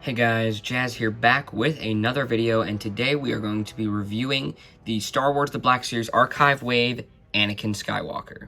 Hey guys, Jazz here, back with another video, and today we are going to be reviewing the Star Wars The Black Series Archive Wave Anakin Skywalker.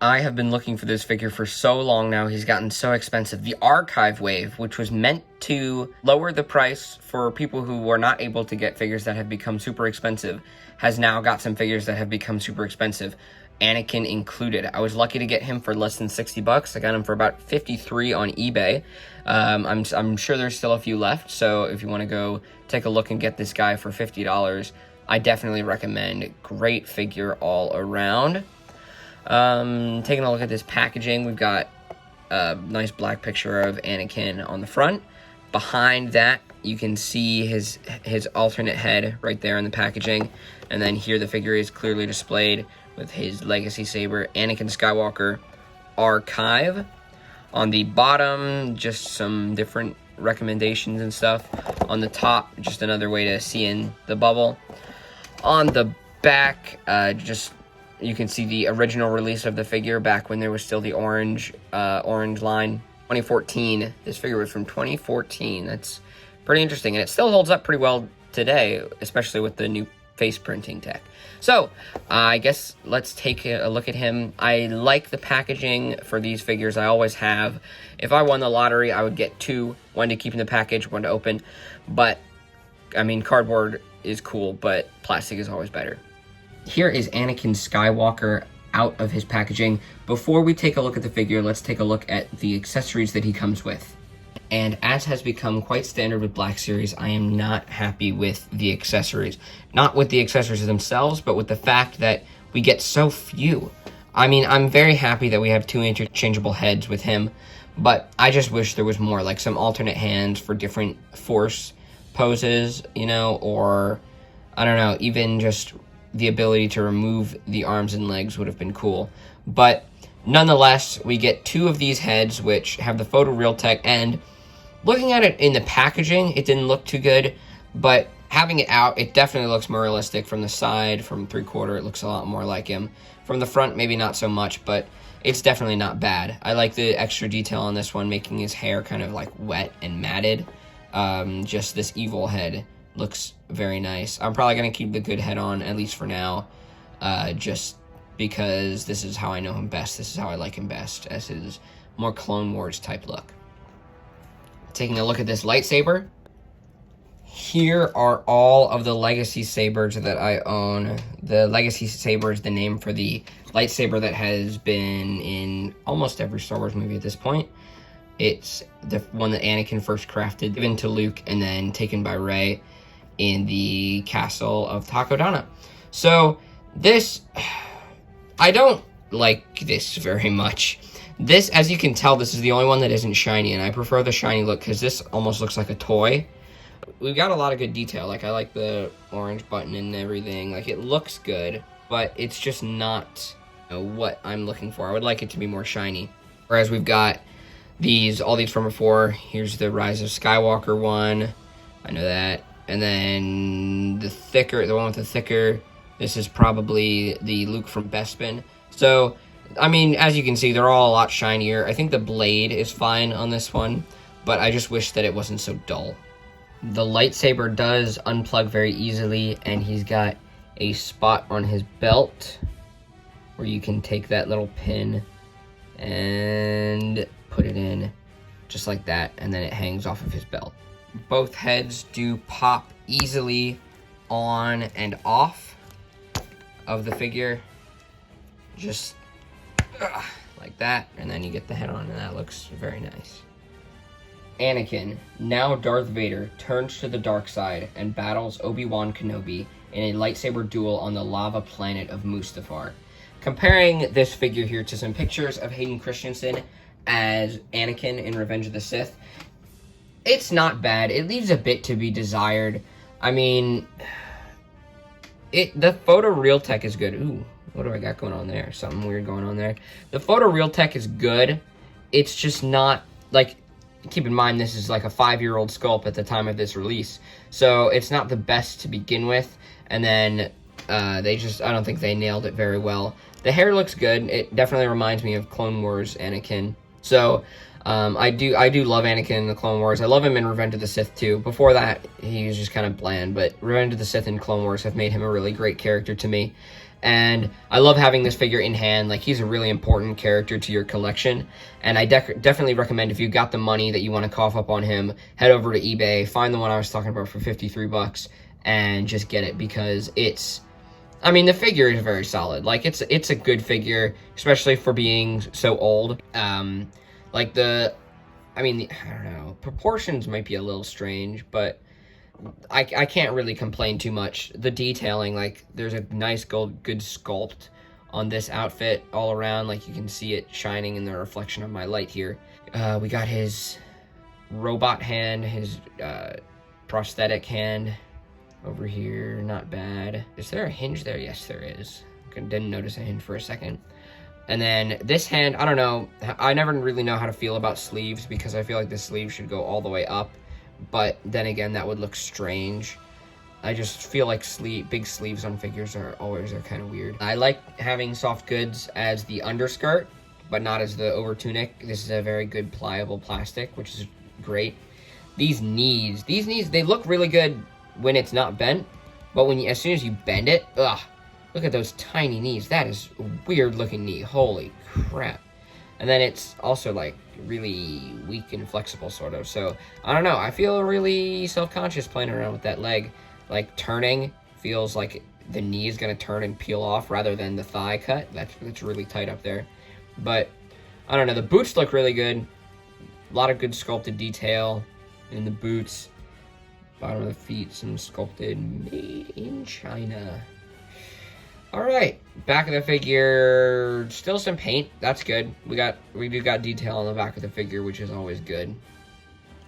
I have been looking for this figure for so long now. He's gotten so expensive. The Archive Wave, which was meant to lower the price for people who were not able to get figures that have become super expensive, has now got some figures that have become super expensive, Anakin included. I was lucky to get him for less than 60 bucks. I got him for about 53 on eBay. I'm sure there's still a few left, so if you want to go take a look and get this guy for $50, I definitely recommend. Great figure all around. Taking a look at this packaging, we've got a nice black picture of Anakin on the front. Behind that, you can see his alternate head right there in the packaging, and then here the figure is clearly displayed with his legacy saber, Anakin Skywalker Archive. On the bottom, just some different recommendations and stuff. On the top, just another way to see in the bubble. On the back, just you can see the original release of the figure back when there was still the orange line. 2014. This figure was from 2014. That's pretty interesting, and it still holds up pretty well today, especially with the new face printing tech. So, I guess let's take a look at him. I like the packaging for these figures. I always have. If I won the lottery, I would get two. One to keep in the package, one to open. But, I mean, cardboard is cool, but plastic is always better. Here is Anakin Skywalker out of his packaging. Before we take a look at the figure, let's take a look at the accessories that he comes with. And as has become quite standard with Black Series, I am not happy with the accessories. Not with the accessories themselves, but with the fact that we get so few. I mean, I'm very happy that we have two interchangeable heads with him, but I just wish there was more, like some alternate hands for different force poses, you know, or, I don't know, even just the ability to remove the arms and legs would have been cool. But nonetheless, we get two of these heads, which have the photoreal tech, and looking at it in the packaging, it didn't look too good, but having it out, it definitely looks more realistic. From the side, from 3/4, it looks a lot more like him. From the front, maybe not so much, but it's definitely not bad. I like the extra detail on this one, making his hair kind of like wet and matted. Just this evil head looks very nice. I'm probably going to keep the good head on, at least for now, just because this is how I know him best. This is how I like him best, as his more Clone Wars type look. Taking a look at this lightsaber. Here are all of the legacy sabers that I own. The legacy saber is the name for the lightsaber that has been in almost every Star Wars movie at this point. It's the one that Anakin first crafted, given to Luke, and then taken by Rey in the castle of Takodana. So this, I don't like this very much. This, as you can tell, this is the only one that isn't shiny, and I prefer the shiny look because this almost looks like a toy. We've got a lot of good detail. Like, I like the orange button and everything. Like, it looks good, but it's just not, you know, what I'm looking for. I would like it to be more shiny. Whereas we've got all these from before. Here's the Rise of Skywalker one. I know that. And then the one with the thicker, this is probably the Luke from Bespin. So, I mean, as you can see, they're all a lot shinier. I think the blade is fine on this one, but I just wish that it wasn't so dull. The lightsaber does unplug very easily, and he's got a spot on his belt where you can take that little pin and put it in just like that, and then it hangs off of his belt. Both heads do pop easily on and off of the figure, just like that, and then you get the head on, and that looks very nice. Anakin, now Darth Vader, turns to the dark side and battles Obi-Wan Kenobi in a lightsaber duel on the lava planet of Mustafar. Comparing this figure here to some pictures of Hayden Christensen as Anakin in Revenge of the Sith, it's not bad. It leaves a bit to be desired. I mean, the photoreal tech is good. Ooh, what do I got going on there? Something weird going on there. The photoreal tech is good. It's just not, like, keep in mind this is like a 5-year-old sculpt at the time of this release. So it's not the best to begin with. And then I don't think they nailed it very well. The hair looks good. It definitely reminds me of Clone Wars Anakin. So I do love Anakin in the Clone Wars. I love him in Revenge of the Sith too. Before that, he was just kind of bland, but Revenge of the Sith and Clone Wars have made him a really great character to me. And I love having this figure in hand. Like, he's a really important character to your collection. And I definitely recommend, if you got the money that you want to cough up on him, head over to eBay, find the one I was talking about for 53 bucks, and just get it, because I mean, the figure is very solid. Like, it's a good figure, especially for being so old. Like, I don't know, proportions might be a little strange, but I can't really complain too much. The detailing, like, there's a nice good sculpt on this outfit all around. Like, you can see it shining in the reflection of my light here. We got his robot hand, his prosthetic hand over here. Not bad. Is there a hinge there? Yes, there is. Didn't notice a hinge for a second. And then this hand, I don't know. I never really know how to feel about sleeves, because I feel like the sleeve should go all the way up. But then again, that would look strange. I just feel like big sleeves on figures are kind of weird. I like having soft goods as the underskirt, but not as the over tunic. This is a very good pliable plastic, which is great. These knees, they look really good when it's not bent, but as soon as you bend it, ugh, look at those tiny knees. That is a weird looking knee. Holy crap. And then it's also, like, really weak and flexible, sort of. So, I don't know. I feel really self-conscious playing around with that leg. Like, turning feels like the knee is going to turn and peel off rather than the thigh cut. That's really tight up there. But, I don't know. The boots look really good. A lot of good sculpted detail in the boots. Bottom of the feet, some sculpted made in China. Alright, back of the figure, still some paint. That's good. We do got detail on the back of the figure, which is always good.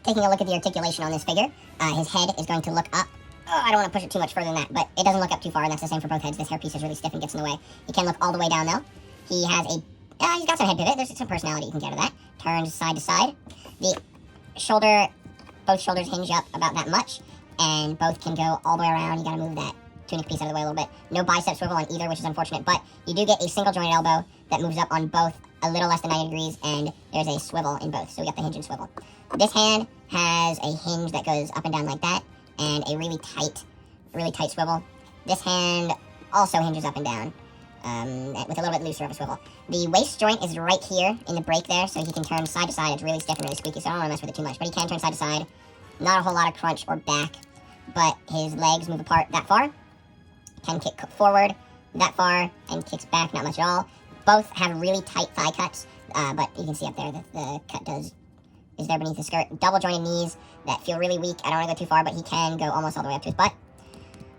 Taking a look at the articulation on this figure, his head is going to look up. Oh, I don't want to push it too much further than that, but it doesn't look up too far, and that's the same for both heads. This hairpiece is really stiff and gets in the way. He can look all the way down, though. He has he's got some head pivot. There's some personality you can get out of that. Turns side to side. Both shoulders hinge up about that much, and both can go all the way around. You gotta move that tunic piece out of the way a little bit. No bicep swivel on either, which is unfortunate, but you do get a single jointed elbow that moves up on both a little less than 90 degrees, and there's a swivel in both, so we got the hinge and swivel. This hand has a hinge that goes up and down like that, and a really tight swivel. This hand also hinges up and down, with a little bit looser of a swivel. The waist joint is right here in the break there, so he can turn side to side. It's really stiff and really squeaky, so I don't want to mess with it too much, but he can turn side to side. Not a whole lot of crunch or back, but his legs move apart that far. Can kick forward that far and kicks back not much at all. Both have really tight thigh cuts, but you can see up there that the cut is there beneath the skirt. Double jointed knees that feel really weak. I don't want to go too far, but he can go almost all the way up to his butt.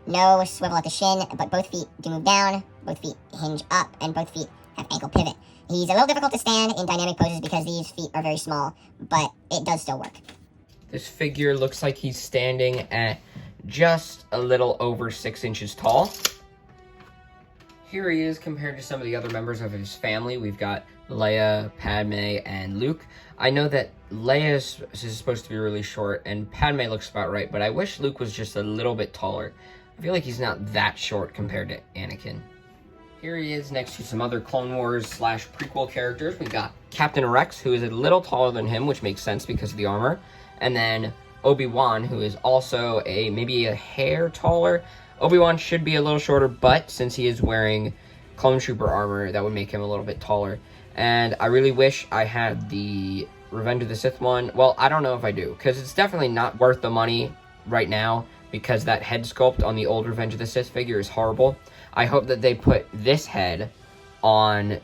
No swivel at the shin, but both feet do move down, both feet hinge up, and both feet have ankle pivot. He's a little difficult to stand in dynamic poses because these feet are very small, but it does still work. This figure looks like he's standing at just a little over 6 inches tall. Here he is compared to some of the other members of his family. We've got Leia, Padme, and Luke. I know that Leia is supposed to be really short, and Padme looks about right, but I wish Luke was just a little bit taller. I feel like he's not that short compared to Anakin. Here he is next to some other Clone Wars / prequel characters. We've got Captain Rex, who is a little taller than him, which makes sense because of the armor. And then Obi-Wan, who is also maybe a hair taller. Obi-Wan should be a little shorter, but since he is wearing Clone Trooper armor, that would make him a little bit taller. And I really wish I had the Revenge of the Sith one. Well, I don't know if I do, because it's definitely not worth the money right now, because that head sculpt on the old Revenge of the Sith figure is horrible. I hope that they put this head on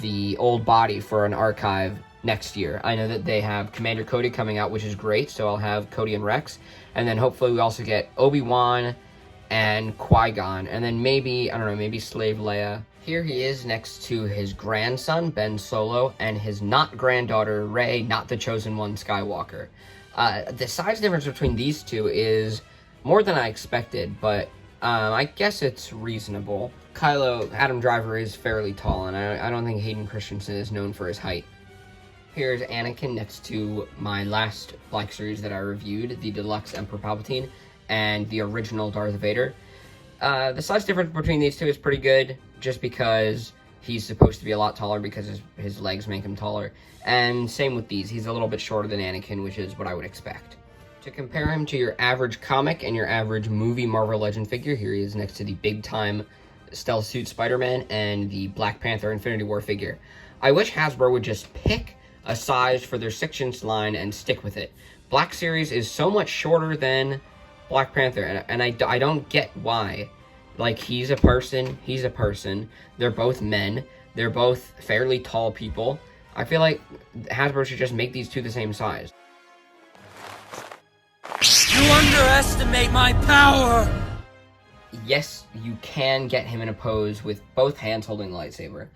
the old body for an archive next year. I know that they have Commander Cody coming out, which is great, so I'll have Cody and Rex. And then hopefully we also get Obi-Wan and Qui-Gon, and then maybe, I don't know, maybe Slave Leia. Here he is next to his grandson, Ben Solo, and his not-granddaughter, Rey, not the Chosen One, Skywalker. The size difference between these two is more than I expected, but I guess it's reasonable. Adam Driver is fairly tall, and I don't think Hayden Christensen is known for his height. Here's Anakin next to my last Black Series that I reviewed, the Deluxe Emperor Palpatine, and the original Darth Vader. The size difference between these two is pretty good, just because he's supposed to be a lot taller because his legs make him taller. And same with these. He's a little bit shorter than Anakin, which is what I would expect. To compare him to your average comic and your average movie Marvel Legend figure, here he is next to the big-time stealth suit Spider-Man and the Black Panther Infinity War figure. I wish Hasbro would just pick a size for their 6-inch line and stick with it. Black Series is so much shorter than Black Panther, and I don't get why. Like, he's a person, they're both men, they're both fairly tall people. I feel like Hasbro should just make these two the same size. You underestimate my power! Yes, you can get him in a pose with both hands holding a lightsaber.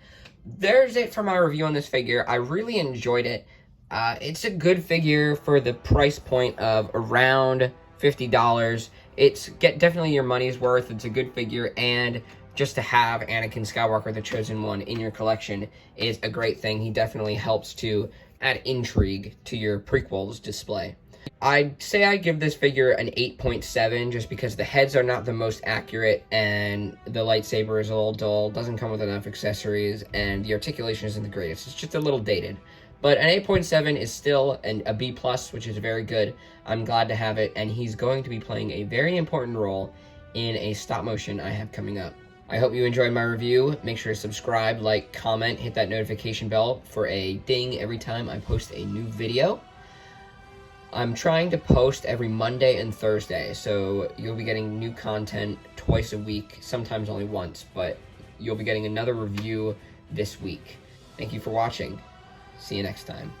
There's it for my review on this figure. I really enjoyed it. It's a good figure for the price point of around $50. It's definitely your money's worth. It's a good figure, and just to have Anakin Skywalker, the Chosen One, in your collection is a great thing. He definitely helps to add intrigue to your prequels display. I'd say I give this figure an 8.7 just because the heads are not the most accurate and the lightsaber is a little dull, doesn't come with enough accessories, and the articulation isn't the greatest. It's just a little dated. But an 8.7 is still a B+, which is very good. I'm glad to have it, and he's going to be playing a very important role in a stop motion I have coming up. I hope you enjoyed my review. Make sure to subscribe, like, comment, hit that notification bell for a ding every time I post a new video. I'm trying to post every Monday and Thursday, so you'll be getting new content twice a week, sometimes only once, but you'll be getting another review this week. Thank you for watching. See you next time.